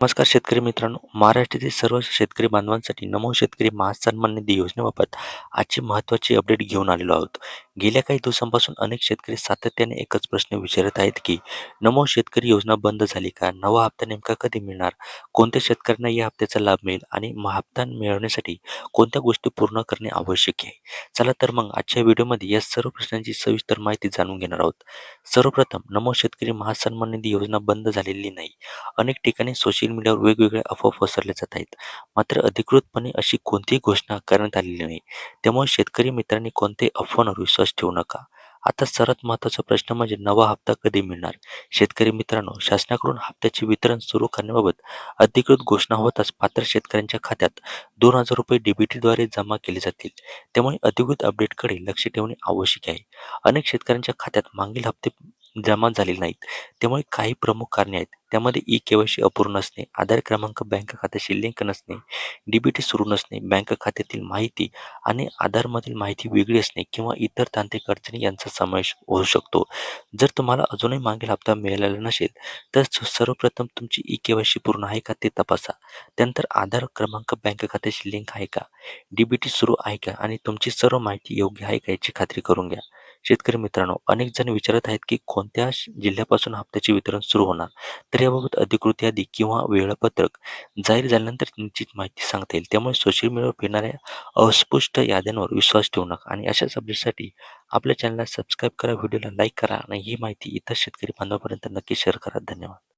नमस्कार शेतकरी मित्रांनो, महाराष्ट्रातील सर्व शेतकरी बांधवांसाठी नमो शेतकरी महासन्मान निधी योजनेबाबत आजची महत्त्वाची अपडेट घेऊन आलेलो आहोत. गेल्या काही दिवसांपासून अनेक शेतकरी सातत्याने एकच प्रश्न विचारत आहेत की नमो शेतकरी योजना बंद झाली का? नवा हप्ता नेमका कधी मिळणार? कोणत्या शेतकऱ्यांना या हप्त्याचा लाभ मिळेल आणि हप्ता मिळवण्यासाठी कोणत्या गोष्टी पूर्ण करणे आवश्यक आहे? चला तर मग आजच्या व्हिडिओमध्ये या सर्व प्रश्नांची सविस्तर माहिती जाणून घेणार आहोत. सर्वप्रथम नमो शेतकरी महासन्मान निधी योजना बंद झालेली नाही. अनेक ठिकाणी सोशल मीडियावर वेगवेगळ्या अफवा पसरल्या जात आहेत. मात्र अधिकृतपणे अशी कोणतीही घोषणा करण्यात आलेली नाही. त्यामुळे शेतकरी मित्रांनी कोणत्याही अफवांवर विश्वास ठेवू नका. आता सर्वात महत्त्वाचा प्रश्न म्हणजे नवा हप्ता कधी मिळणार? शेतकरी मित्रांनो, शासनाकडून हप्त्याचे वितरण सुरू करण्याबाबत अधिकृत घोषणा होताच पात्र शेतकऱ्यांच्या खात्यात ₹2,000 डीबीटीद्वारे जमा केले जातील. त्यामुळे अधिकृत अपडेटकडे लक्ष ठेवणे आवश्यक आहे. अनेक शेतकऱ्यांच्या खात्यात मागील हप्ते जमा झालेले नाहीत. त्यामुळे काही प्रमुख कारणे आहेत. त्यामध्ये ई-के-वाय-सी अपूर्ण असणे, आधार क्रमांक बँक खात्याशी लिंक नसणे, डी-बी-टी सुरू नसणे, बँक खात्यातील माहिती आणि आधारमधील माहिती वेगळी असणे किंवा इतर तांत्रिक अडचणी यांचा समावेश होऊ शकतो. जर तुम्हाला अजूनही मागील हप्ता मिळालेला नसेल, तर सर्वप्रथम तुमची ई-के-वाय-सी पूर्ण आहे का ते तपासा. त्यानंतर आधार क्रमांक बँक खात्याशी लिंक आहे का, डी-बी-टी सुरू आहे का आणि तुमची सर्व माहिती योग्य आहे का याची खात्री करून घ्या. शेतकरी मित्रांनो, अनेक जण विचारत आहेत की कोणत्या जिल्ह्यापासून हप्त्याचे वितरण सुरू होणार? तर याबाबत अधिकृत यादी किंवा वेळापत्रक जाहीर झाल्यानंतर निश्चित माहिती सांगता येईल. त्यामुळे सोशल मीडियावर फिरणाऱ्या अस्पष्ट याद्यांवर विश्वास ठेवू नका आणि अशाच अपडेटसाठी आपल्या चॅनलला सबस्क्राईब करा, व्हिडिओला लाईक करा आणि ही माहिती इतर शेतकरी बांधवांपर्यंत नक्की शेअर करा. धन्यवाद.